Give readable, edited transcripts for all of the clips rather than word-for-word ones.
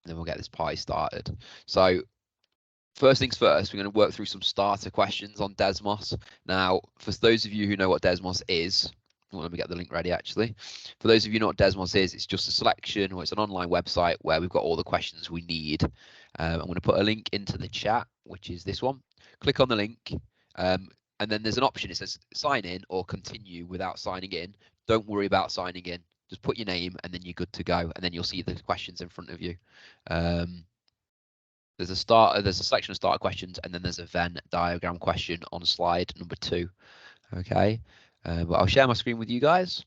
then we'll get this party started. So first things first, we're going to work through some starter questions on Desmos. Now, for those of you who know what Desmos is, well, let me get the link ready actually. For those of you who know what Desmos is, it's just a selection, or it's an online website where we've got all the questions we need. I'm going to put a link into the chat, which is this one. Click on the link, and then there's an option. It says sign in or continue without signing in. Don't worry about signing in. Just put your name and then you're good to go. And then you'll see the questions in front of you. There's a selection of starter questions, and then there's a Venn diagram question on slide number 2. Okay, but I'll share my screen with you guys,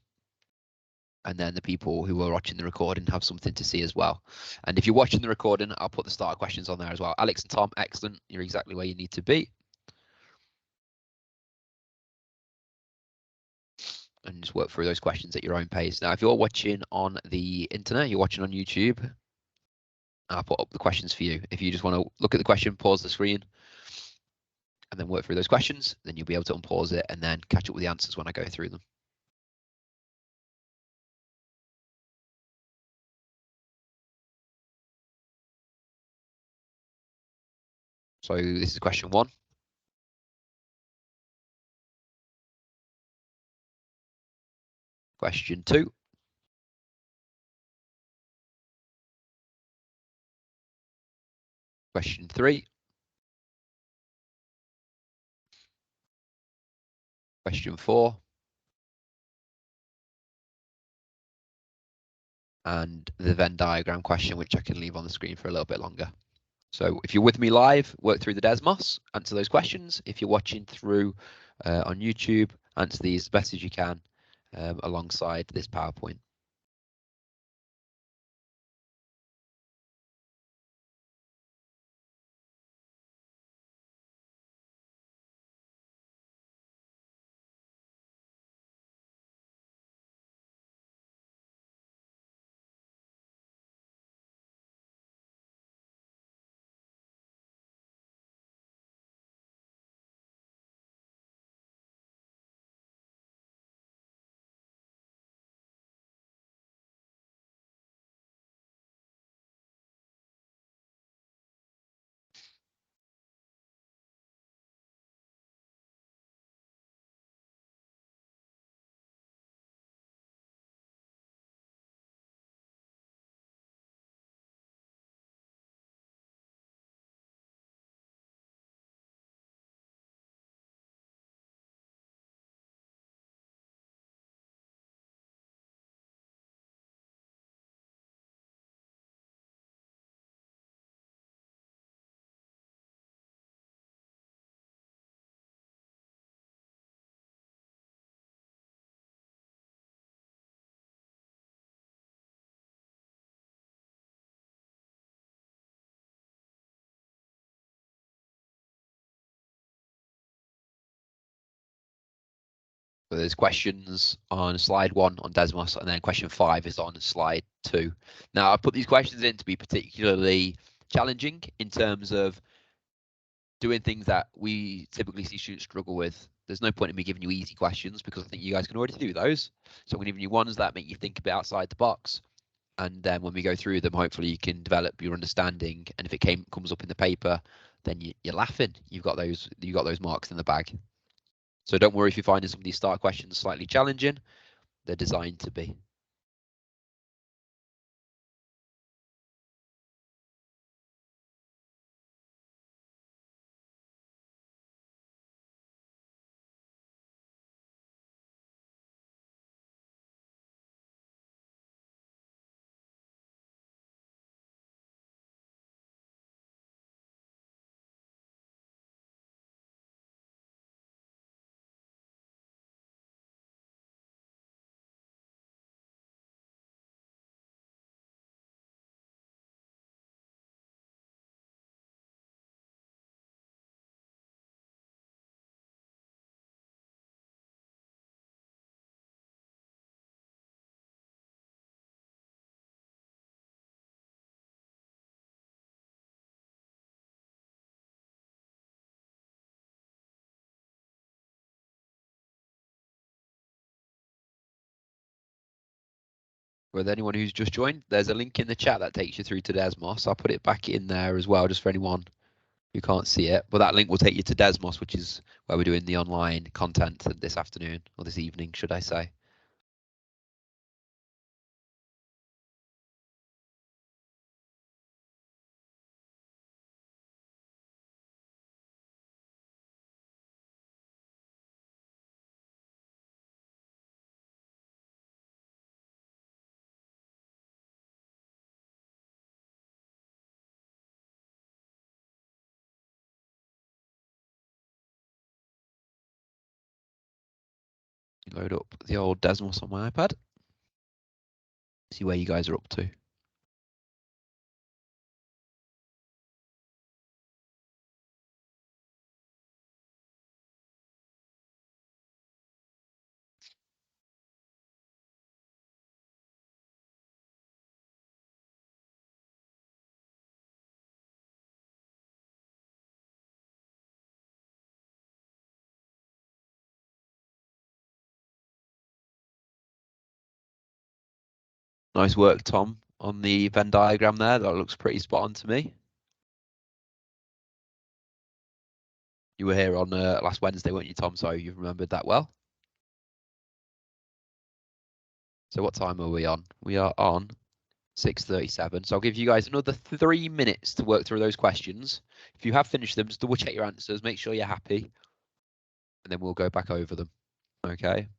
and then the people who are watching the recording have something to see as well. And if you're watching the recording, I'll put the starter questions on there as well. Alex and Tom, excellent. You're exactly where you need to be. And just work through those questions at your own pace. Now, if you're watching on the internet, you're watching on YouTube, I'll put up the questions for you. If you just want to look at the question, pause the screen, and then work through those questions, then you'll be able to unpause it and then catch up with the answers when I go through them. So this is question 1. Question 2. Question 3. Question 4. And the Venn diagram question, which I can leave on the screen for a little bit longer. So if you're with me live, work through the Desmos, answer those questions. If you're watching through on YouTube, answer these as best as you can alongside this PowerPoint. So there's questions on slide 1 on Desmos, and then question 5 is on slide 2. Now, I've put these questions in to be particularly challenging in terms of doing things that we typically see students struggle with. There's no point in me giving you easy questions because I think you guys can already do those. So I'm going to give you ones that make you think a bit outside the box. And then when we go through them, hopefully you can develop your understanding. And if it comes up in the paper, then you're laughing. You've got those marks in the bag. So don't worry if you're finding some of these start questions slightly challenging. They're designed to be. with anyone who's just joined, there's a link in the chat that takes you through to Desmos. I'll put it back in there as well, just for anyone who can't see it. But that link will take you to Desmos, which is where we're doing the online content this afternoon, or this evening, should I say. Load up the old Desmos on my iPad. See where you guys are up to. Nice work, Tom, on the Venn diagram there. That looks pretty spot on to me. You were here on last Wednesday, weren't you, Tom? So you've remembered that well. So what time are we on? We are on 6:37. So I'll give you guys another 3 minutes to work through those questions. If you have finished them, just double check your answers, make sure you're happy, and then we'll go back over them. Okay.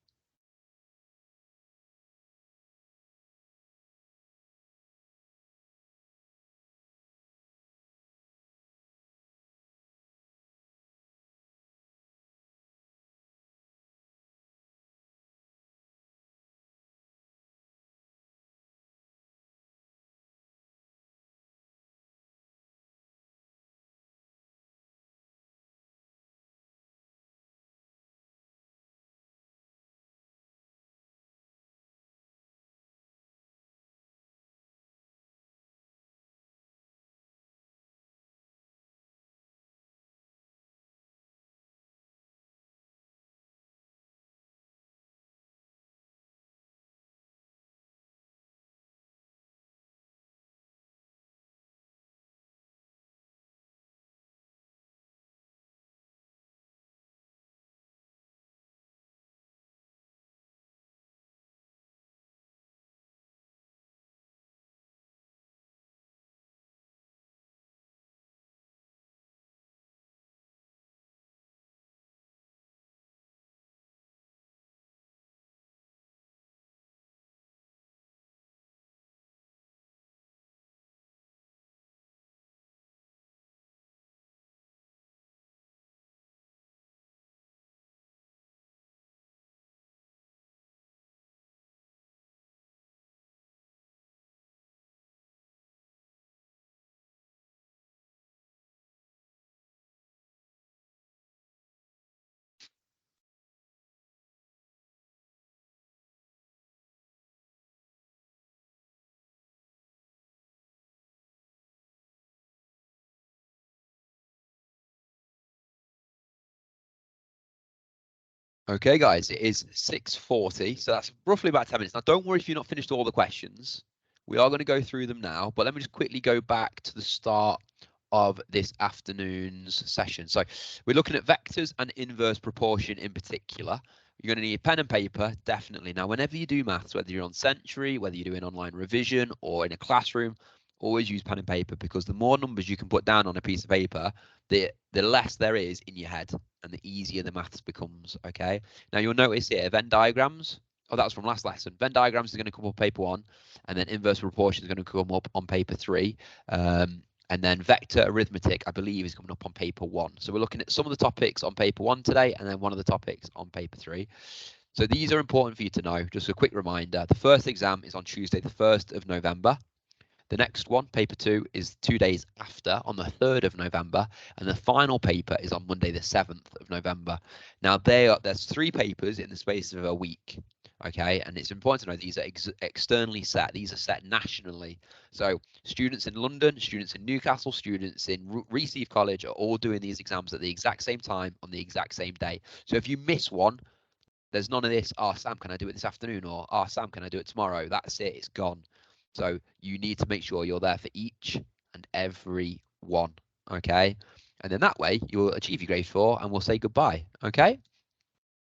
Okay, guys, it is 6:40, so that's roughly about 10 minutes. Now, don't worry if you're not finished all the questions. We are going to go through them now, but let me just quickly go back to the start of this afternoon's session. So we're looking at vectors and inverse proportion in particular. You're going to need pen and paper, definitely. Now, whenever you do maths, whether you're on Century, whether you're doing online revision or in a classroom, always use pen and paper, because the more numbers you can put down on a piece of paper, the less there is in your head and the easier the maths becomes. Okay. Now you'll notice here Venn diagrams. Oh, that was from last lesson. Venn diagrams is going to come up paper 1, and then inverse proportion is going to come up on paper 3. And then vector arithmetic, I believe, is coming up on paper 1. So we're looking at some of the topics on paper 1 today, and then one of the topics on paper 3. So these are important for you to know. Just a quick reminder. The first exam is on Tuesday, the 1st of November. The next one, paper 2, is 2 days after, on the 3rd of November, and the final paper is on Monday, the 7th of November. Now, there's 3 papers in the space of a week, okay? And it's important to know these are externally set. These are set nationally. So students in London, students in Newcastle, students in Receive College are all doing these exams at the exact same time on the exact same day. So if you miss one, There's none of this, oh, Sam, can I do it this afternoon? Or, oh, Sam, can I do it tomorrow? That's it. It's gone. So you need to make sure you're there for each and every one. Okay. And then that way you'll achieve your grade 4 and we'll say goodbye. Okay.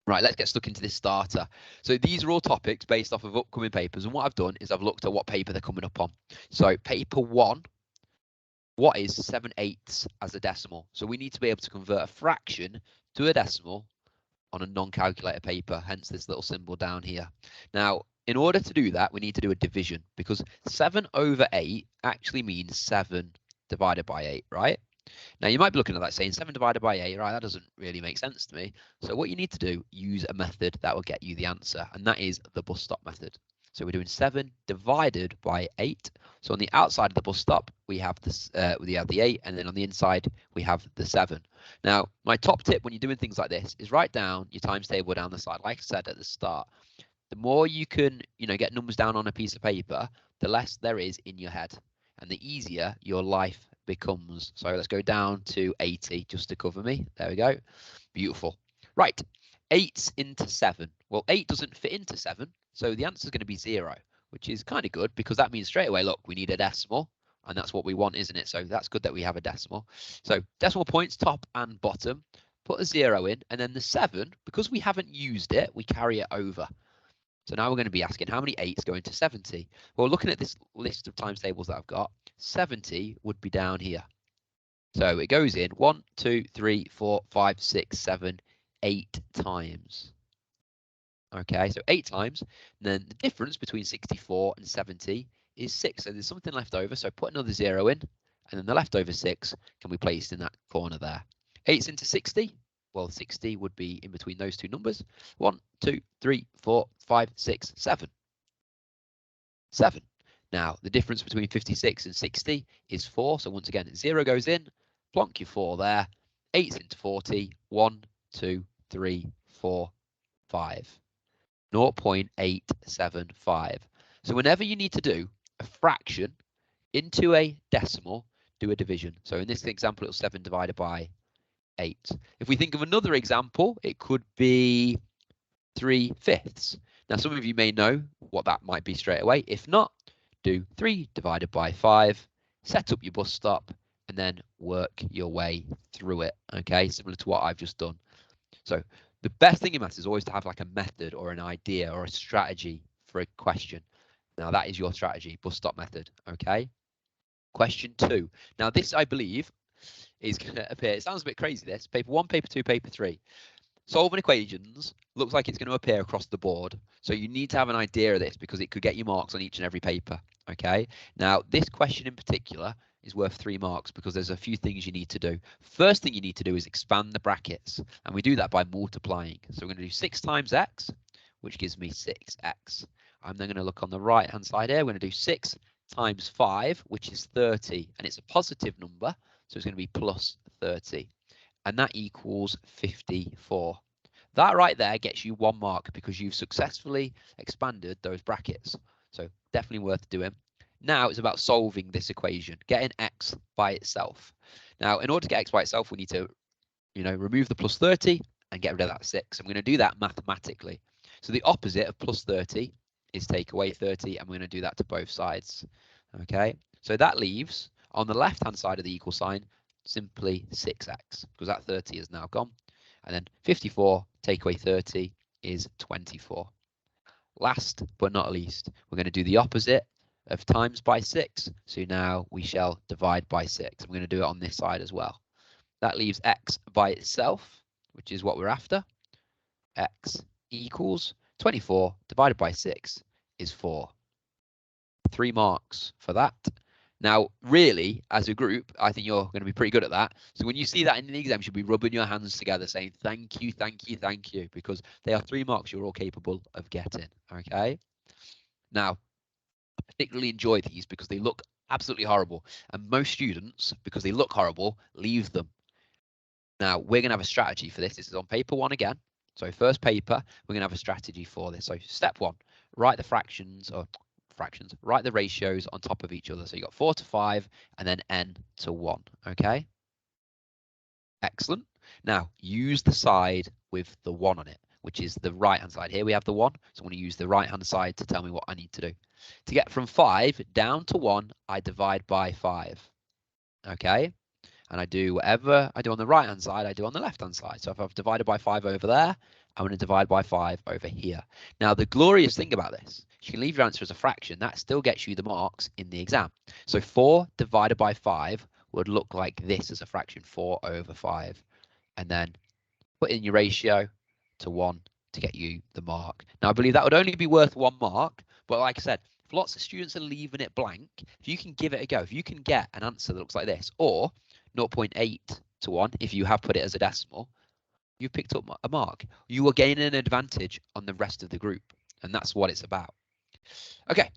Right, let's get stuck into this starter. So these are all topics based off of upcoming papers. And what I've done is I've looked at what paper they're coming up on. So paper 1, what is 7/8 as a decimal? So we need to be able to convert a fraction to a decimal on a non-calculator paper, hence this little symbol down here. Now, in order to do that, we need to do a division because 7/8 actually means 7 divided by 8, right? Now, you might be looking at that saying 7 divided by 8, right? That doesn't really make sense to me. So what you need to do, use a method that will get you the answer, and that is the bus stop method. So we're doing 7 divided by 8. So on the outside of the bus stop, we have this, we have the 8, and then on the inside, we have the 7. Now, my top tip when you're doing things like this is write down your times table down the side. Like I said at the start, the more you can, get numbers down on a piece of paper, the less there is in your head, and the easier your life becomes. So let's go down to 80 just to cover me. There we go. Beautiful. Right. 8 into 7. Well, 8 doesn't fit into 7, so the answer is going to be 0, which is kind of good because that means straight away, look, we need a decimal, and that's what we want, isn't it? So that's good that we have a decimal. So decimal points, top and bottom. Put a 0 in, and then the 7, because we haven't used it, we carry it over. So now we're going to be asking how many 8s go into 70? Well, looking at this list of times tables that I've got, 70 would be down here. So it goes in 1, 2, 3, 4, 5, 6, 7, 8 times. Okay, so 8 times. And then the difference between 64 and 70 is 6. So there's something left over. So put another 0 in, and then the leftover 6 can be placed in that corner there. 8's into 60. Well, 60 would be in between those two numbers. 1, 2, 3, 4, 5, 6, 7. 7. Now, the difference between 56 and 60 is 4. So once again, 0 goes in, plonk your 4 there. 8's into 40. 1, 2, 3, 4, 5. 0.875. So whenever you need to do a fraction into a decimal, do a division. So in this example, it's 7 divided by 8. If we think of another example, it could be 3/5. Now, some of you may know what that might be straight away. If not, do 3 divided by 5, set up your bus stop, and then work your way through it, okay? Similar to what I've just done. So the best thing in maths is always to have like a method or an idea or a strategy for a question. Now, that is your strategy, bus stop method, okay? Question 2. Now, this, I believe, is going to appear, it sounds a bit crazy, this. Paper 1, paper 2, paper 3. Solving equations looks like it's going to appear across the board. So you need to have an idea of this because it could get you marks on each and every paper. Okay. Now, this question in particular is worth 3 marks because there's a few things you need to do. First thing you need to do is expand the brackets. And we do that by multiplying. So we're going to do 6 times x, which gives me 6x. I'm then going to look on the right hand side here. We're going to do 6 times 5, which is 30. And it's a positive number. So it's going to be plus 30. And that equals 54. That right there gets you 1 mark because you've successfully expanded those brackets. So definitely worth doing. Now it's about solving this equation, getting x by itself. Now, in order to get x by itself, we need to, remove the plus 30 and get rid of that 6. I'm going to do that mathematically. So the opposite of plus 30 is take away 30, and we're going to do that to both sides. Okay, so that leaves on the left-hand side of the equal sign simply 6x because that 30 is now gone. And then 54 take away 30 is 24. Last but not least, we're going to do the opposite of times by 6. So now we shall divide by 6. I'm going to do it on this side as well. That leaves x by itself, which is what we're after. X equals 24 divided by 6 is 4. 3 marks for that. Now, really, as a group, I think you're going to be pretty good at that. So when you see that in the exam, you should be rubbing your hands together saying, thank you, thank you, thank you, because they are 3 marks you're all capable of getting, okay? Now, I particularly enjoy these because they look absolutely horrible. And most students, because they look horrible, leave them. Now, we're going to have a strategy for this. This is on paper 1 again. So first paper, we're going to have a strategy for this. So step 1, write the fractions, write the ratios on top of each other. So you got 4 to 5 and then n to 1. Okay. Excellent. Now use the side with the 1 on it. which is the right-hand side. Here we have the 1, so I'm going to use the right-hand side to tell me what I need to do. To get from 5 down to 1, I divide by 5, okay? And I do whatever I do on the right-hand side, I do on the left-hand side. So if I've divided by 5 over there, I'm going to divide by 5 over here. Now, the glorious thing about this, you can leave your answer as a fraction. That still gets you the marks in the exam. So 4 divided by 5 would look like this as a fraction, 4 over 5. And then put in your ratio to 1 to get you the mark. Now, I believe that would only be worth 1 mark. But like I said, if lots of students are leaving it blank, if you can give it a go, if you can get an answer that looks like this, or 0.8 to 1, if you have put it as a decimal, you picked up a mark. You are gaining an advantage on the rest of the group, and that's what it's about. Okay,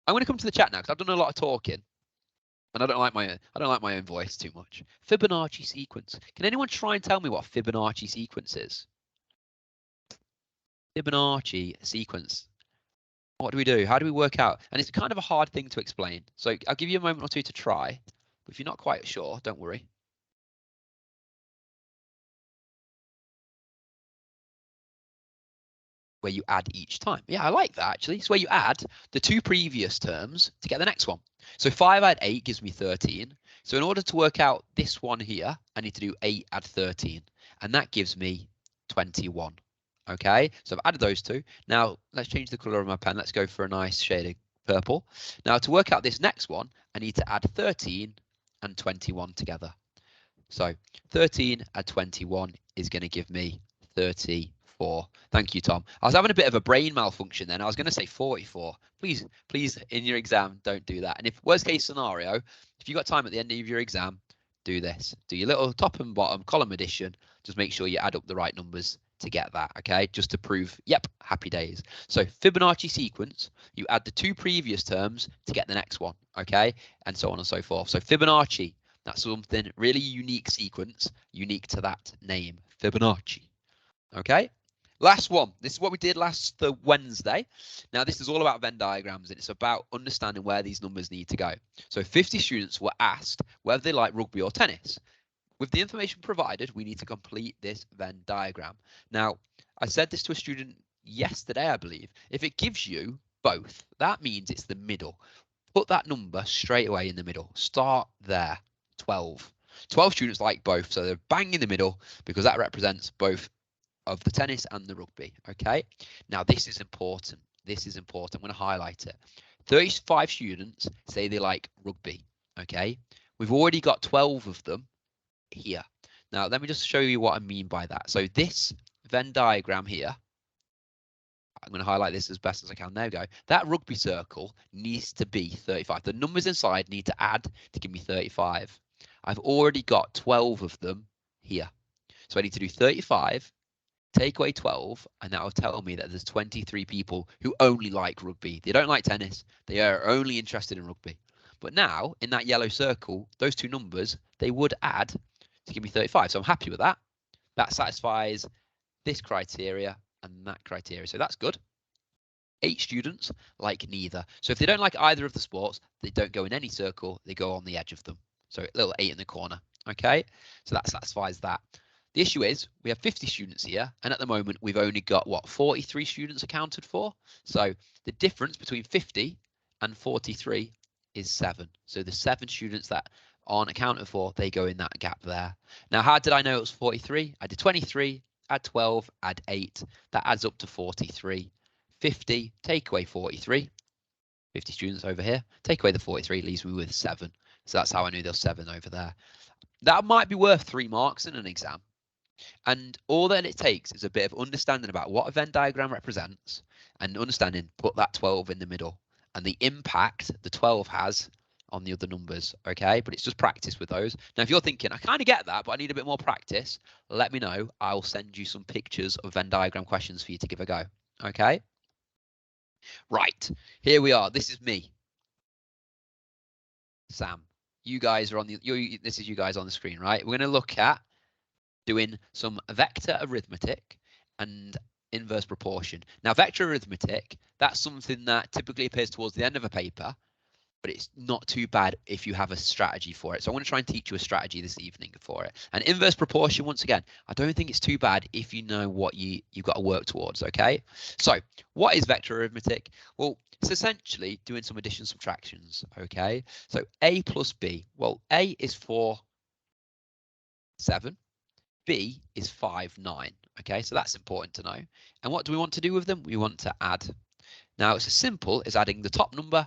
I'm going to come to the chat now because I've done a lot of talking, and I don't like my own voice too much. Fibonacci sequence. Can anyone try and tell me what Fibonacci sequence is? Fibonacci sequence. What do we do? How do we work out? And it's kind of a hard thing to explain. So I'll give you a moment or two to try. But if you're not quite sure, don't worry. Where you add each time. Yeah, I like that actually. It's where you add the 2 previous terms to get the next one. So 5 add 8 gives me 13. So in order to work out this one here, I need to do 8 add 13. And that gives me 21. Okay, so I've added those two. Now let's change the color of my pen. Let's go for a nice shade of purple. Now to work out this next one, I need to add 13 and 21 together. So 13 add 21 is going to give me 34. Thank you, Tom. I was having a bit of a brain malfunction then. I was going to say 44. Please, in your exam, don't do that. And if worst case scenario, if you've got time at the end of your exam, do this. Do your little top and bottom column addition. Just make sure you add up the right numbers to get that, okay? Just to prove, yep, happy days. So Fibonacci sequence, you add the 2 previous terms to get the next one, okay? And so on and so forth. So Fibonacci, that's something really unique sequence, unique to that name, Fibonacci. Okay, last one. This is what we did last Wednesday. Now, this is all about Venn diagrams, and it's about understanding where these numbers need to go. So 50 students were asked whether they like rugby or tennis. With the information provided, we need to complete this Venn diagram. Now, I said this to a student yesterday, I believe. If it gives you both, that means it's the middle. Put that number straight away in the middle. Start there. 12. 12 students like both, so they're bang in the middle because that represents both of the tennis and the rugby. Okay, now this is important. This is important. I'm going to highlight it. 35 students say they like rugby. Okay, we've already got 12 of them here. Now let me just show you what I mean by that. So this Venn diagram here, I'm going to highlight this as best as I can. There we go. That rugby circle needs to be 35. The numbers inside need to add to give me 35. I've already got 12 of them here. So I need to do 35, take away 12, and that will tell me that there's 23 people who only like rugby. They don't like tennis. They are only interested in rugby. But now, in that yellow circle, those 2 numbers, they would add to give me 35. So I'm happy with that. That satisfies this criteria and that criteria. So that's good. 8 students like neither. So if they don't like either of the sports, they don't go in any circle. They go on the edge of them. So a little 8 in the corner. Okay, so that satisfies that. The issue is we have 50 students here, and at the moment we've only got, what, 43 students accounted for? So the difference between 50 and 43 is 7. So the 7 students that aren't accounted for, they go in that gap there. Now, how did I know it was 43? I did 23, add 12, add 8. That adds up to 43. 50, take away 43. 50 students over here. Take away the 43, leaves me with 7. So that's how I knew there's 7 over there. That might be worth 3 marks in an exam. And all that it takes is a bit of understanding about what a Venn diagram represents and understanding, put that 12 in the middle and the impact the 12 has on the other numbers. Okay, but it's just practice with those. Now, if you're thinking, I kind of get that, but I need a bit more practice, let me know. I'll send you some pictures of Venn diagram questions for you to give a go. Okay. Right, here we are. This is me, Sam. You guys are on the, this is you guys on the screen, right? We're going to look at doing some vector arithmetic and inverse proportion. Now, vector arithmetic, that's something that typically appears towards the end of a paper. but it's not too bad if you have a strategy for it. So I want to try and teach you a strategy this evening for it. And inverse proportion, once again, I don't think it's too bad if you know what you've got to work towards, okay? So what is vector arithmetic? Well, it's essentially doing some addition subtractions, okay? So A plus B, well, A is 4, 7. B is 5, 9, okay? So that's important to know. And what do we want to do with them? We want to add. Now, it's as simple as adding the top number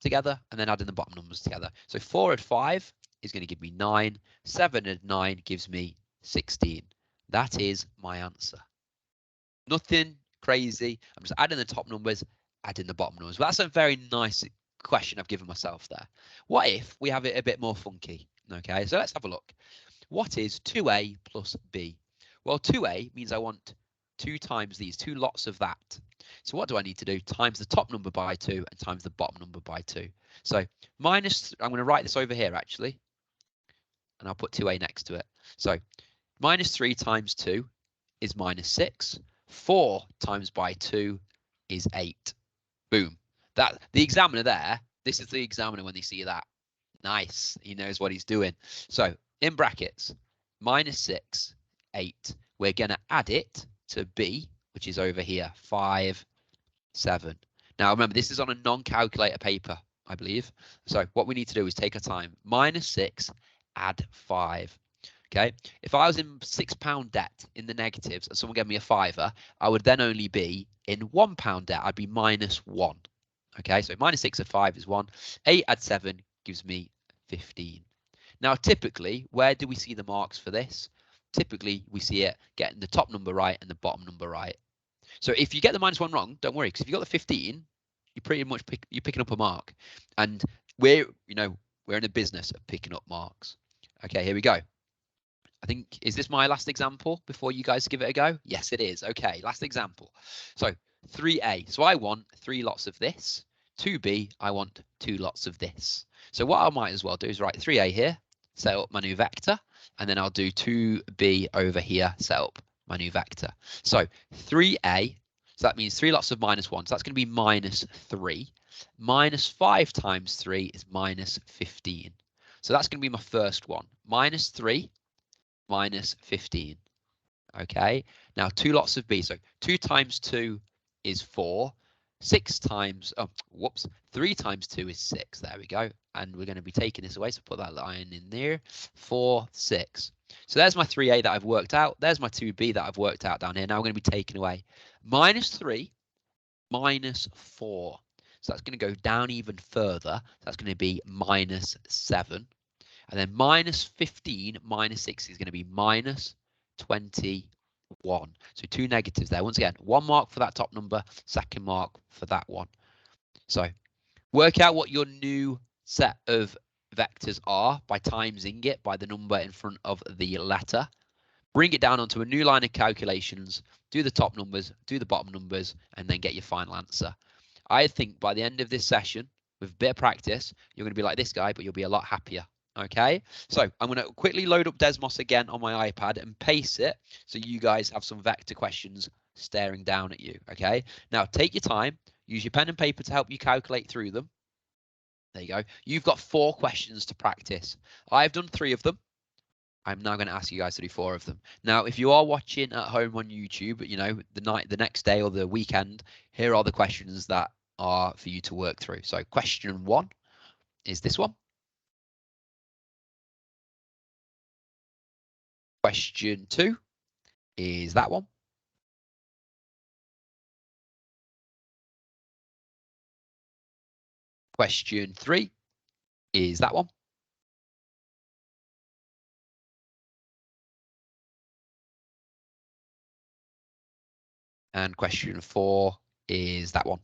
together and then adding the bottom numbers together. So 4 and 5 is going to give me 9. 7 and 9 gives me 16. That is my answer. Nothing crazy. I'm just adding the top numbers, adding the bottom numbers. But that's a very nice question I've given myself there. What if we have it a bit more funky? Okay, so let's have a look. What is 2a plus b? Well, 2a means I want 2 times these, 2 lots of that. So what do I need to do? Times the top number by 2 and times the bottom number by 2. So minus, I'm going to write this over here actually, and I'll put 2a next to it. So minus 3 times 2 is minus 6. 4 times by 2 is 8. Boom. That the examiner there, this is the examiner when they see that. Nice. He knows what he's doing. So in brackets, minus 6, 8. We're going to add it to b, which is over here, 5, 7. Now, remember, this is on a non-calculator paper, I believe. So what we need to do is take our time. Minus 6, add 5. Okay. If I was in £6 debt in the negatives and someone gave me a fiver, I would then only be in £1 debt. I'd be minus 1. Okay. So minus 6 add 5 is 1. 8 add 7 gives me 15. Now, typically, where do we see the marks for this? Typically, we see it getting the top number right and the bottom number right. So if you get the minus 1 wrong, don't worry, because if you got the 15, you pretty much you're picking up a mark. And we're in the business of picking up marks. Okay, here we go. I think, is this my last example before you guys give it a go? Yes, it is. Okay, last example. So 3a. So I want 3 lots of this. 2b, I want 2 lots of this. So what I might as well do is write 3a here, set up my new vector, and then I'll do 2b over here, set up my new vector. So 3a, so that means 3 lots of minus 1. So that's going to be minus 3. Minus 5 times 3 is minus 15. So that's going to be my first one. Minus 3 minus 15. Okay, now 2 lots of b. So 2 times 2 is 4. 6 times, 3 times 2 is 6. There we go. And we're going to be taking this away. So put that line in there. 4, 6. So there's my 3a that I've worked out. There's my 2b that I've worked out down here. Now we're going to be taking away minus 3, minus 4. So that's going to go down even further. That's going to be minus 7. And then minus 15 minus 6 is going to be minus 21. So 2 negatives there. Once again, 1 mark for that top number, 2nd mark for that one. So work out what your new set of vectors are by timesing it by the number in front of the letter. Bring it down onto a new line of calculations, do the top numbers, do the bottom numbers, and then get your final answer. I think by the end of this session, with a bit of practice, you're going to be like this guy, but you'll be a lot happier. Okay, so I'm going to quickly load up Desmos again on my iPad and paste it so you guys have some vector questions staring down at you. Okay, now take your time, use your pen and paper to help you calculate through them. There you go. You've got 4 questions to practice. I've done 3 of them. I'm now going to ask you guys to do 4 of them. Now, if you are watching at home on YouTube, the next day or the weekend, here are the questions that are for you to work through. So question 1 is this one. Question 2 is that one. Question 3 is that one. And question 4 is that one.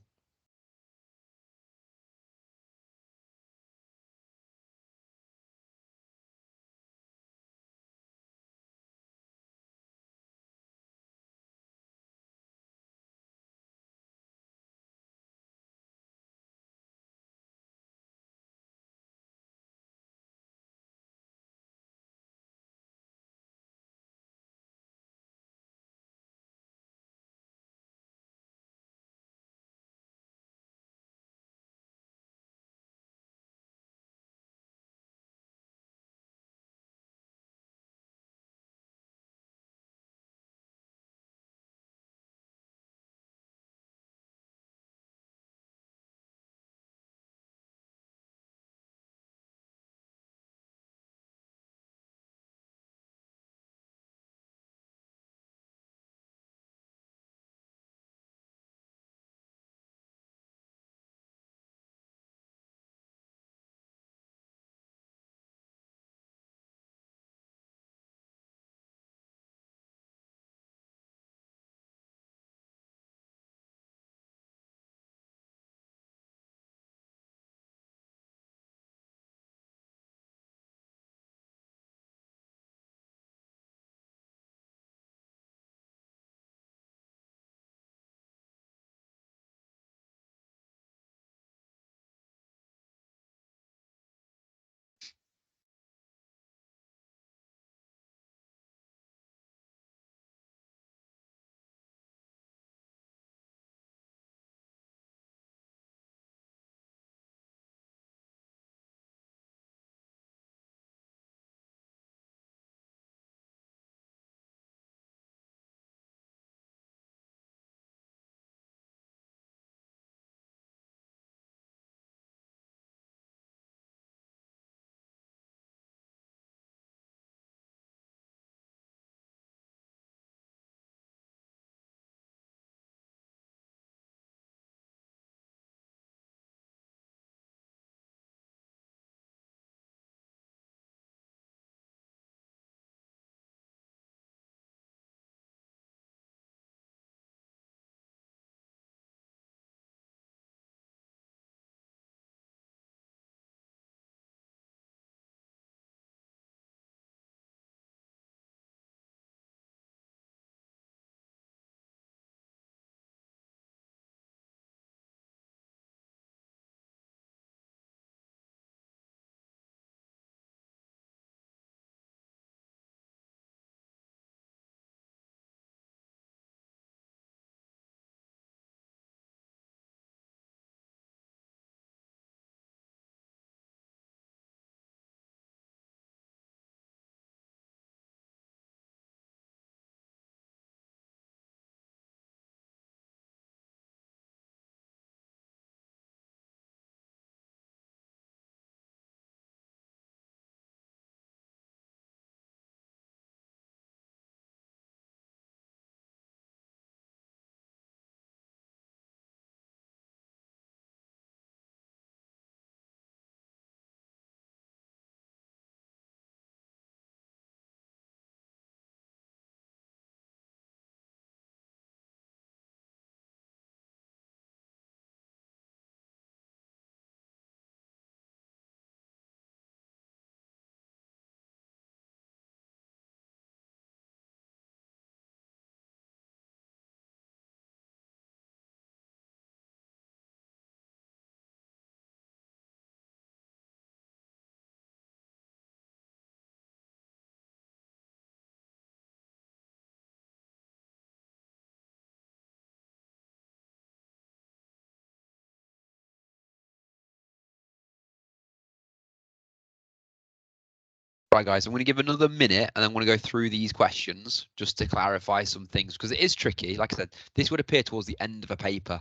Right, guys, I'm going to give another minute and I'm going to go through these questions just to clarify some things because it is tricky. Like I said, this would appear towards the end of a paper.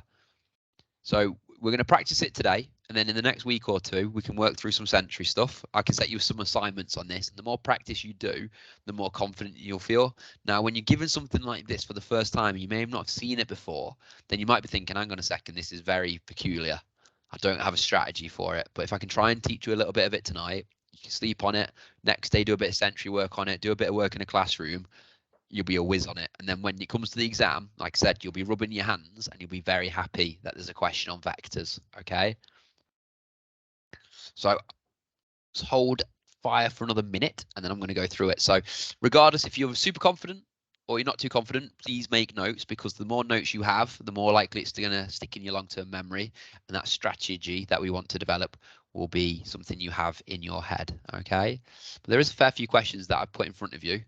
So we're going to practice it today, and then in the next week or two, we can work through some Sentry stuff. I can set you some assignments on this, and the more practice you do, the more confident you'll feel. Now, when you're given something like this for the first time, you may not have seen it before, then you might be thinking, hang on a second, this is very peculiar. I don't have a strategy for it. But if I can try and teach you a little bit of it tonight, you can sleep on it. Next day, do a bit of Sentry work on it, do a bit of work in a classroom, you'll be a whiz on it. And then when it comes to the exam, like I said, you'll be rubbing your hands and you'll be very happy that there's a question on vectors. Okay. So let's hold fire for another minute and then I'm going to go through it. So regardless if you're super confident or you're not too confident, please make notes because the more notes you have, the more likely it's going to stick in your long-term memory. And that strategy that we want to develop will be something you have in your head. Okay. But there is a fair few questions that I've put in front of you.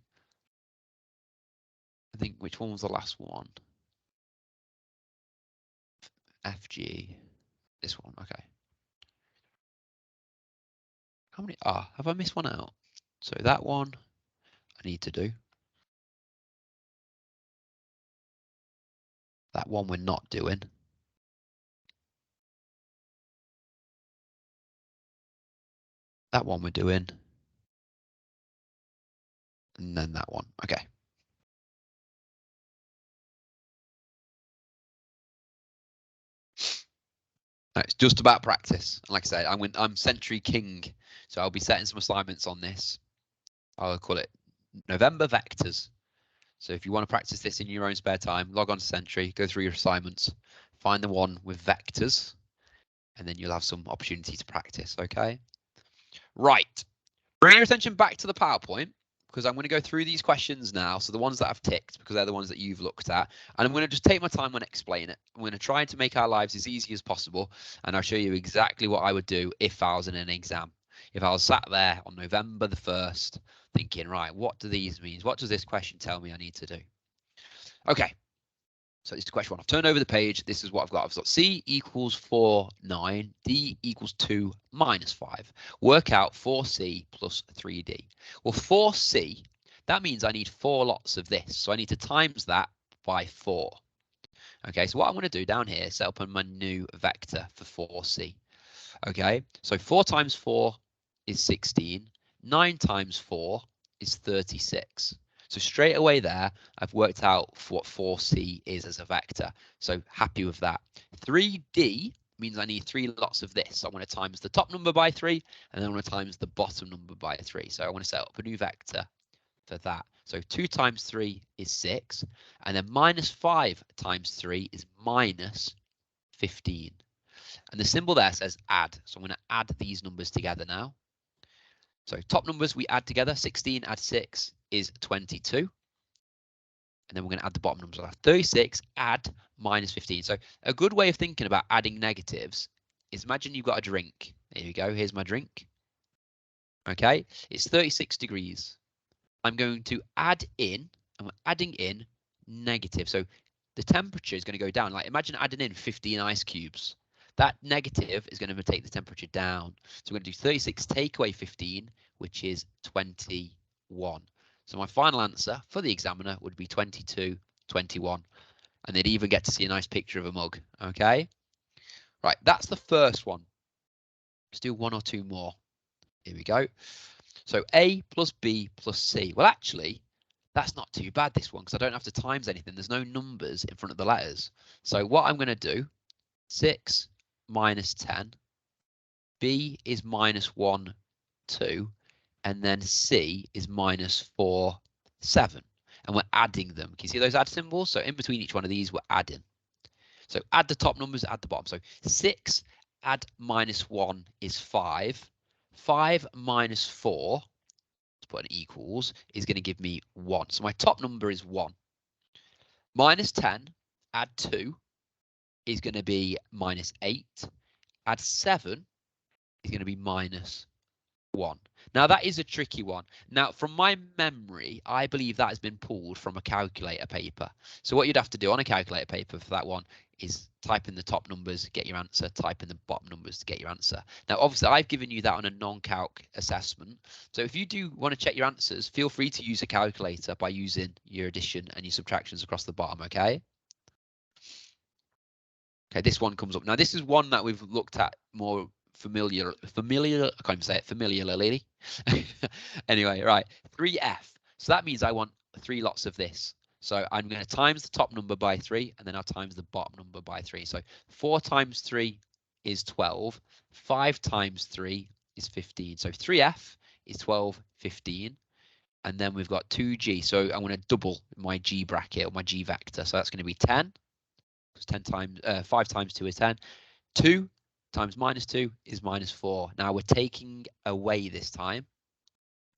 I think which one was the last one? FG. This one, okay. How many? Have I missed one out? So that one I need to do. That one we're not doing. That one we're doing. And then that one, okay. No, it's just about practice. And like I say, I'm Sentry King, so I'll be setting some assignments on this. I'll call it November Vectors. So if you want to practice this in your own spare time, log on to Sentry, go through your assignments, find the one with vectors, and then you'll have some opportunity to practice, okay? Right. Bring your attention back to the PowerPoint because I'm going to go through these questions now. So the ones that I've ticked because they're the ones that you've looked at. And I'm going to just take my time when I explain it. I'm going to try to make our lives as easy as possible. And I'll show you exactly what I would do if I was in an exam. If I was sat there on November the 1st thinking, right, what do these mean? What does this question tell me I need to do? Okay. So this is question one. I've turned over the page. This is what I've got. I've got C equals 4, 9. D equals 2 minus 5. Work out 4C plus 3D. Well, 4C, that means I need 4 lots of this. So I need to times that by 4. Okay, so what I'm going to do down here is set up my new vector for 4C. Okay, so 4 times 4 is 16. 9 times 4 is 36. So straight away there, I've worked out what 4C is as a vector. So happy with that. 3D means I need 3 lots of this. So I want to times the top number by 3, and then I want to times the bottom number by 3. So I want to set up a new vector for that. So 2 times 3 is 6, and then minus 5 times 3 is minus 15. And the symbol there says add. So I'm going to add these numbers together now. So top numbers we add together, 16 add 6 is 22. And then we're going to add the bottom numbers. 36 add minus 15. So a good way of thinking about adding negatives is imagine you've got a drink. There you go. Here's my drink. Okay, it's 36 degrees. I'm going to add in, I'm adding in negative. So the temperature is going to go down. Like imagine adding in 15 ice cubes. That negative is going to take the temperature down. So we're going to do 36 take away 15, which is 21. So my final answer for the examiner would be 22, 21. And they'd even get to see a nice picture of a mug. Okay. Right. That's the first one. Let's do 1 or 2 more. Here we go. So A plus B plus C. Well, actually, that's not too bad, this one, because I don't have to times anything. There's no numbers in front of the letters. So what I'm going to do, 6 minus 10. B is minus 1, 2. And then C is minus 4, 7. And we're adding them. Can you see those add symbols? So in between each one of these, we're adding. So add the top numbers, add the bottom. So 6 add minus 1 is 5. 5 minus 4, let's put an equals, is going to give me 1. So my top number is 1. Minus 10, add 2, is going to be minus 8. Add 7 is going to be minus 1. Now, that is a tricky one. Now, from my memory, I believe that has been pulled from a calculator paper. So what you'd have to do on a calculator paper for that one is type in the top numbers, get your answer, type in the bottom numbers to get your answer. Now, obviously, I've given you that on a non-calc assessment. So if you do want to check your answers, feel free to use a calculator by using your addition and your subtractions across the bottom, okay? Okay, this one comes up. Now, this is one that we've looked at more familiar, I can't even say it, familiarly. Anyway, right, 3F. So that means I want 3 lots of this. So I'm going to times the top number by 3, and then I'll times the bottom number by 3. So 4 times 3 is 12. 5 times 3 is 15. So 3F is 12, 15. And then we've got 2G. So I'm going to double my G bracket or my G vector. So that's going to be 10. Because 10 times 5 times 2 is 10. 2 times minus 2 is minus 4. Now we're taking away this time.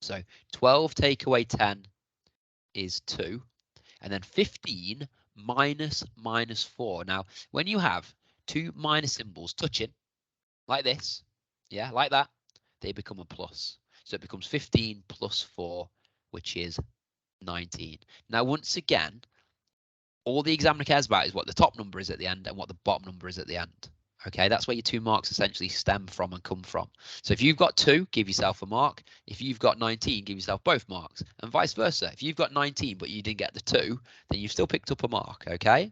So 12 take away 10 is 2. And then 15 minus minus 4. Now, when you have 2 minus symbols touching like this, yeah, like that, they become a plus. So it becomes 15 plus 4, which is 19. Now, once again, all the examiner cares about is what the top number is at the end and what the bottom number is at the end. Okay, that's where your 2 marks essentially stem from and come from. So if you've got 2, give yourself a mark. If you've got 19, give yourself both marks, and vice versa. If you've got 19 but you didn't get the 2, then you've still picked up a mark. Okay,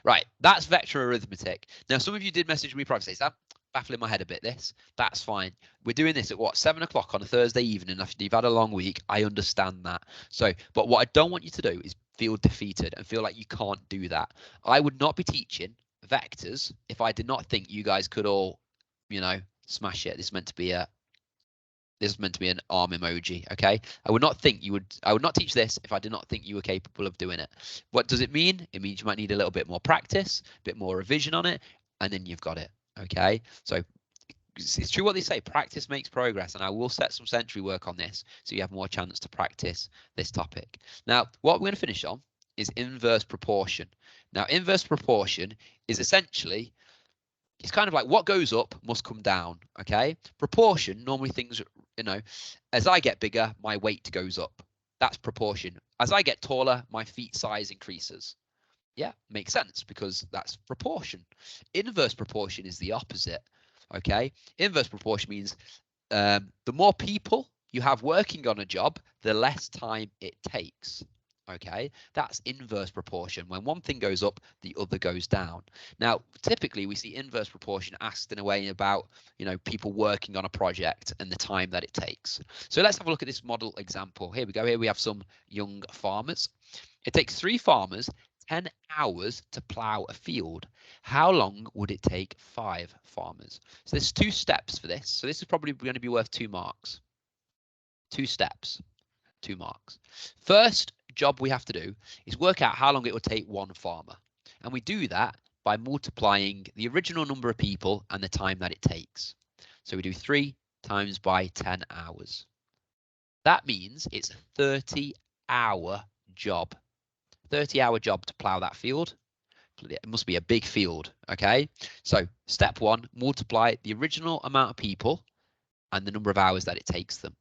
right, that's vector arithmetic. Now, some of you did message me privately, Sam, baffling my head a bit, this. That's fine. We're doing this at what, 7 o'clock on a Thursday evening after you've had a long week. I understand that. So, but what I don't want you to do is feel defeated and feel like you can't do that. I would not be teaching vectors if I did not think you guys could all, you know, smash it. This is meant to be an arm emoji. Okay, I would not teach this if I did not think you were capable of doing it. What does it mean? It means you might need a little bit more practice, a bit more revision on it, and then you've got it. Okay, so it's true what they say, practice makes progress, and I will set some century work on this so you have more chance to practice this topic. Now, what we're going to finish on is inverse proportion. Now, inverse proportion is essentially, it's kind of like what goes up must come down. Okay, proportion, normally things, you know, as I get bigger, my weight goes up. That's proportion. As I get taller, my feet size increases. Yeah, makes sense because that's proportion. Inverse proportion is the opposite. Okay, inverse proportion means the more people you have working on a job, the less time it takes. Okay, that's inverse proportion. When one thing goes up, the other goes down. Now, typically we see inverse proportion asked in a way about, you know, people working on a project and the time that it takes. So let's have a look at this model example. Here we go. Here we have some young farmers. It takes 3 farmers 10 hours to plow a field. How long would it take 5 farmers? So there's 2 steps for this. So this is probably going to be worth 2 marks. 2 steps, 2 marks. First job we have to do is work out how long it would take 1 farmer. And we do that by multiplying the original number of people and the time that it takes. So we do 3 times by 10 hours. That means it's a 30-hour job. 30-hour job to plow that field. It must be a big field. Okay, so step 1, multiply the original amount of people and the number of hours that it takes them.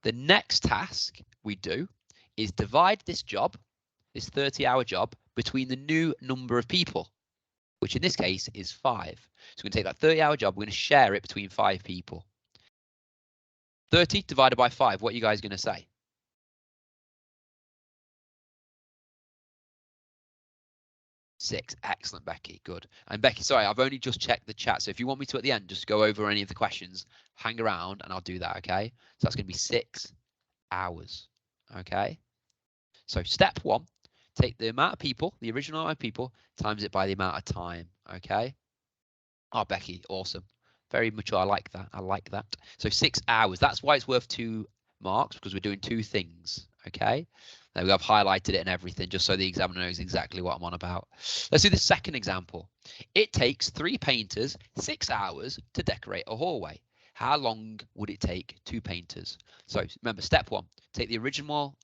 The next task we do is divide this job, this 30-hour job, between the new number of people, which in this case is 5. So we're going to take that 30-hour job, we're going to share it between 5 people. 30 divided by 5, what are you guys going to say? 6. Excellent, Becky. Good. And Becky, sorry, I've only just checked the chat. So if you want me to at the end, just go over any of the questions, hang around and I'll do that. Okay. So that's going to be 6 hours. Okay. So step 1, take the amount of people, the original amount of people, times it by the amount of time. Okay. Oh, Becky, awesome. Very mature. I like that. I like that. So 6 hours. That's why it's worth 2 marks, because we're doing 2 things. Okay. There we go. I've highlighted it and everything just so the examiner knows exactly what I'm on about. Let's do the second example. It takes 3 painters 6 hours to decorate a hallway. How long would it take 2 painters? So remember, step 1, take the original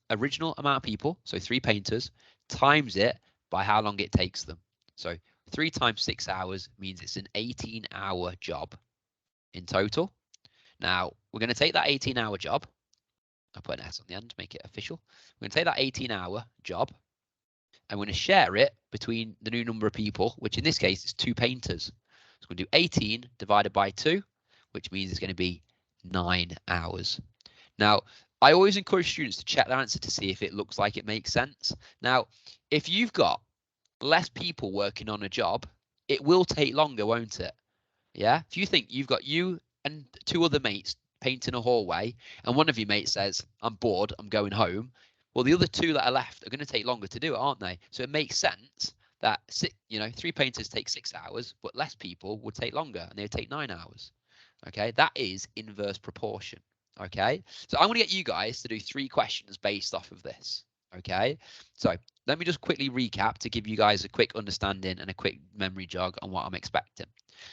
amount of people, so 3 painters, times it by how long it takes them. So 3 times 6 hours means it's an 18-hour job in total. Now, we're going to take that 18-hour job. I'll put an S on the end to make it official. We're going to take that 18-hour job and we're going to share it between the new number of people, which in this case is 2 painters. So we're going to do 18 divided by 2, which means it's going to be 9 hours. Now, I always encourage students to check their answer to see if it looks like it makes sense. Now, if you've got less people working on a job, it will take longer, won't it? Yeah. If you think you've got you and 2 other mates painting a hallway, and one of your mates says, "I'm bored, I'm going home," well, the other 2 that are left are going to take longer to do it, aren't they? So it makes sense that 3 painters take 6 hours, but less people would take longer, and they would take 9 hours. Okay, that is inverse proportion. Okay, so I'm going to get you guys to do 3 questions based off of this. Okay, so let me just quickly recap to give you guys a quick understanding and a quick memory jog on what I'm expecting.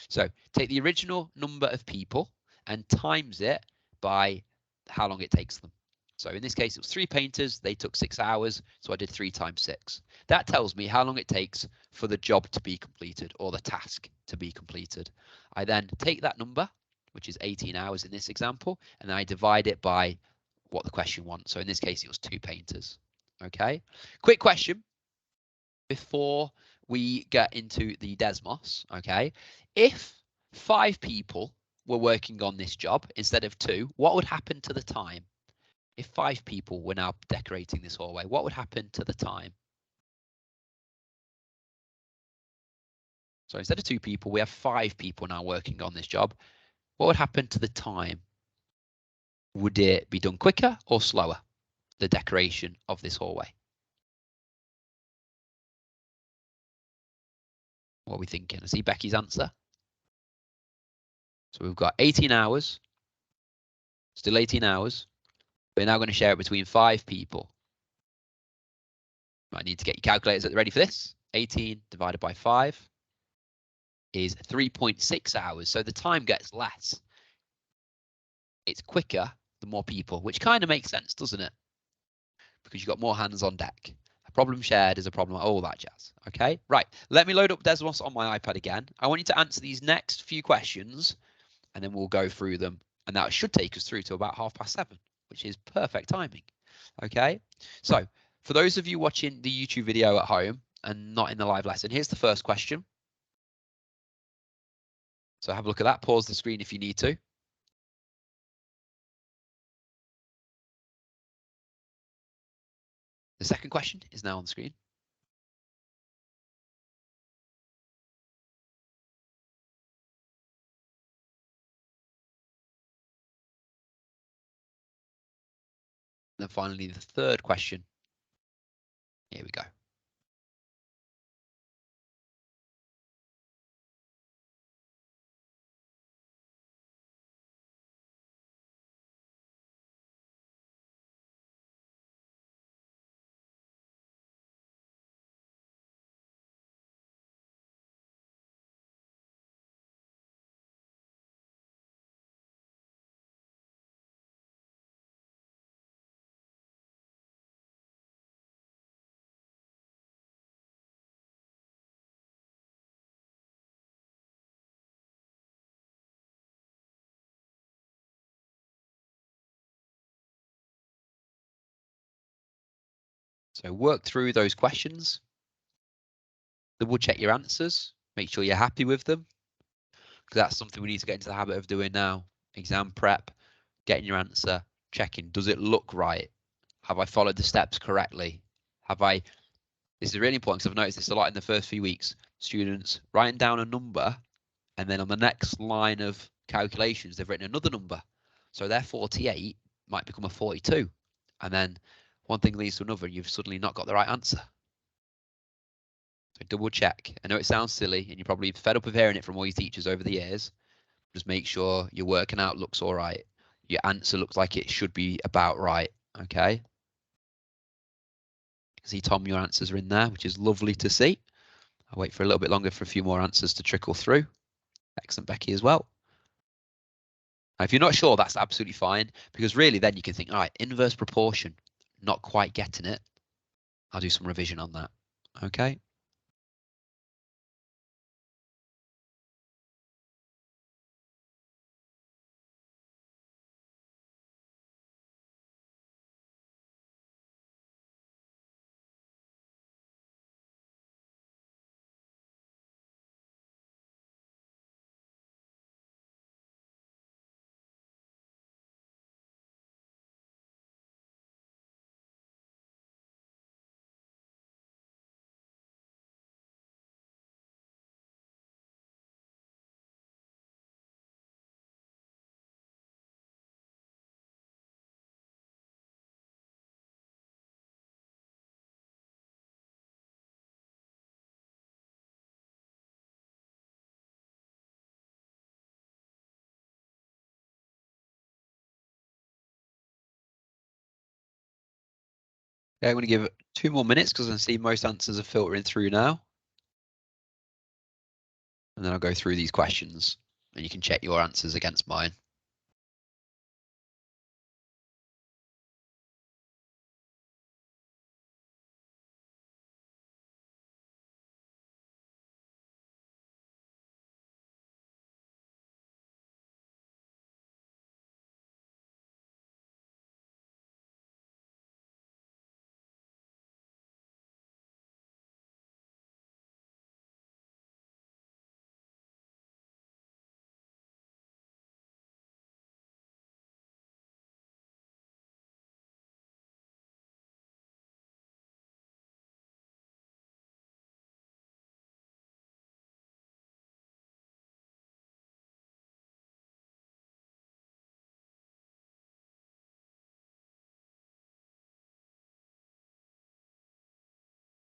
So take the original number of people and times it by how long it takes them. So in this case, it was 3 painters. They took 6 hours. So I did 3 times 6. That tells me how long it takes for the job to be completed or the task to be completed. I then take that number, which is 18 hours in this example, and then I divide it by what the question wants. So in this case, it was 2 painters. Okay. Quick question before we get into the Desmos. Okay. If 5 people were working on this job instead of 2, what would happen to the time? If 5 people were now decorating this hallway, what would happen to the time? So instead of 2 people, we have 5 people now working on this job. What would happen to the time? Would it be done quicker or slower, the decoration of this hallway? What are we thinking? I see Becky's answer. So we've got 18 hours, still 18 hours. We're now going to share it between 5 people. Might need to get your calculators ready for this. 18 divided by 5 is 3.6 hours. So the time gets less. It's quicker the more people, which kind of makes sense, doesn't it? Because you've got more hands on deck. A problem shared is a problem, all that jazz. Okay, right. Let me load up Desmos on my iPad again. I want you to answer these next few questions and then we'll go through them. And that should take us through to about 7:30, which is perfect timing. Okay, so for those of you watching the YouTube video at home and not in the live lesson, here's the first question. So have a look at that. Pause the screen if you need to. The second question is now on the screen. And then finally, the third question. Here we go. So work through those questions. Double check your answers. Make sure you're happy with them, because that's something we need to get into the habit of doing now. Exam prep, getting your answer, checking, does it look right? Have I followed the steps correctly? This is really important because I've noticed this a lot in the first few weeks. Students writing down a number and then on the next line of calculations, they've written another number. So their 48 might become a 42. And then one thing leads to another, and you've suddenly not got the right answer. So double check. I know it sounds silly and you're probably fed up of hearing it from all your teachers over the years. Just make sure your working out looks all right. Your answer looks like it should be about right. Okay. See, Tom, your answers are in there, which is lovely to see. I'll wait for a little bit longer for a few more answers to trickle through. Excellent, Becky, as well. Now, if you're not sure, that's absolutely fine, because really then you can think, all right, inverse proportion, not quite getting it. I'll do some revision on that. Okay. Okay, I'm going to give it 2 more minutes because I see most answers are filtering through now. And then I'll go through these questions and you can check your answers against mine.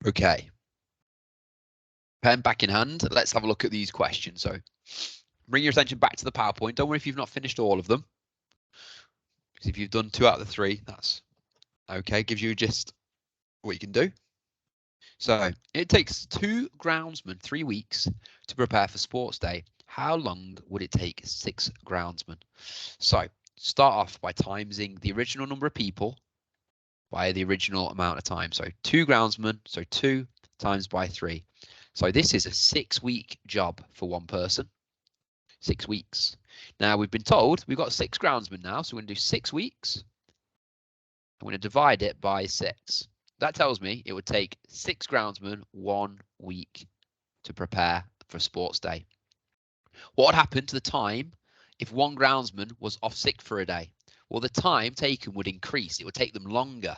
Okay, pen back in hand. Let's have a look at these questions. So bring your attention back to the PowerPoint. Don't worry if you've not finished all of them, because if you've done 2 out of the 3, that's okay. Gives you just what you can do. So it takes 2 groundsmen 3 weeks to prepare for sports day. How long would it take 6 groundsmen? So start off by timesing the original number of people by the original amount of time. So 2 groundsmen, so 2 times by 3. So this is a 6-week job for one person. 6 weeks. Now we've been told we've got 6 groundsmen now, so we're going to do 6 weeks. I'm going to divide it by 6. That tells me it would take 6 groundsmen 1 week to prepare for sports day. What would happen to the time if one groundsman was off sick for a day? Well, the time taken would increase. It would take them longer.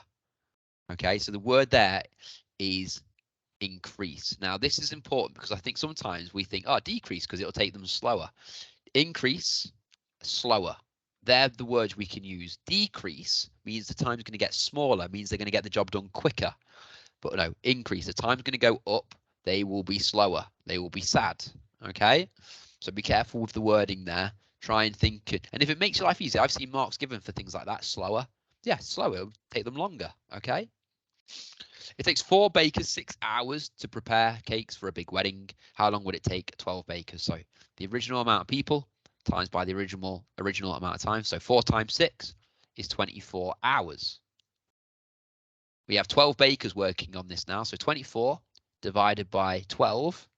Okay, so the word there is increase. Now, this is important because I think sometimes we think, oh, decrease because it'll take them slower. Increase, slower. They're the words we can use. Decrease means the time's going to get smaller, means they're going to get the job done quicker. But no, increase, the time's going to go up. They will be slower. They will be sad. Okay, so be careful with the wording there. Try and think, and if it makes your life easier, I've seen marks given for things like that. Slower, yeah, slower. It'll take them longer. Okay. It takes 4 bakers 6 hours to prepare cakes for a big wedding. How long would it take 12 bakers? So the original amount of people times by the original amount of time. So 4 times 6 is 24 hours. We have 12 bakers working on this now. So 24 divided by 12,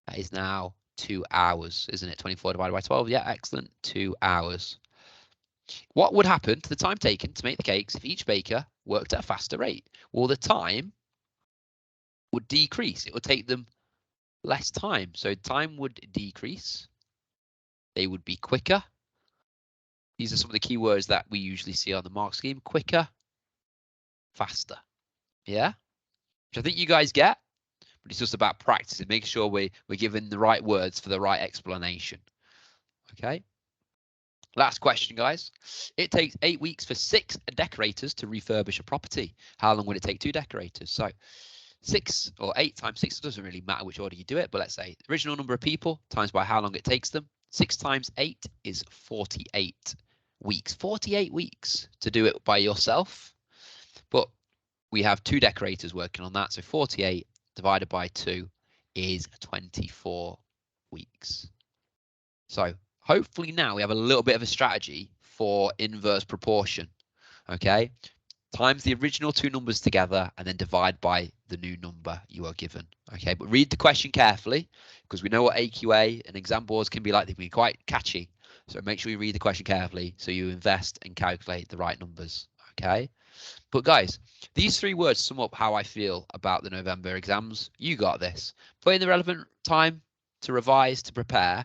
that is now 2 hours, isn't it? 24 divided by 12. Yeah, excellent. 2 hours. What would happen to the time taken to make the cakes if each baker worked at a faster rate? Well, the time would decrease. It would take them less time. So time would decrease. They would be quicker. These are some of the keywords that we usually see on the mark scheme. Quicker, faster. Yeah, which I think you guys get, but it's just about practicing, making sure we're giving the right words for the right explanation. Okay. Last question, guys. It takes 8 weeks for 6 decorators to refurbish a property. How long would it take 2 decorators? So 6 or 8 times 6, it doesn't really matter which order you do it, but let's say the original number of people times by how long it takes them. 6 times 8 is 48 weeks. 48 weeks to do it by yourself. But we have 2 decorators working on that. So 48 divided by 2 is 24 weeks. So hopefully now we have a little bit of a strategy for inverse proportion. Okay, times the original 2 numbers together and then divide by the new number you are given. Okay, but read the question carefully because we know what AQA and exam boards can be like. They can be quite catchy. So make sure you read the question carefully so you invest and calculate the right numbers. Okay, but guys, these 3 words sum up how I feel about the November exams. You got this. Put in the relevant time to revise, to prepare.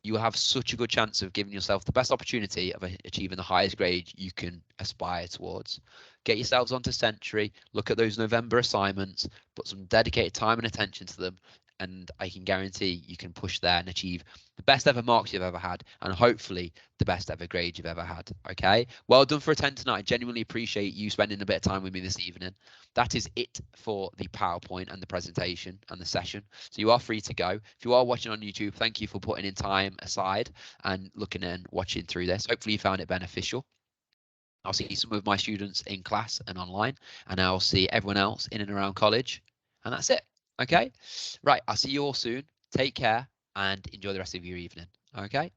You will have such a good chance of giving yourself the best opportunity of achieving the highest grade you can aspire towards. Get yourselves onto Century, look at those November assignments, put some dedicated time and attention to them, and I can guarantee you can push there and achieve the best ever marks you've ever had, and hopefully the best ever grade you've ever had. Okay, well done for attending tonight. I genuinely appreciate you spending a bit of time with me this evening. That is it for the PowerPoint and the presentation and the session. So you are free to go. If you are watching on YouTube, thank you for putting in time aside and looking and watching through this. Hopefully you found it beneficial. I'll see some of my students in class and online, and I'll see everyone else in and around college. And that's it. Okay. Right. I'll see you all soon. Take care and enjoy the rest of your evening. Okay.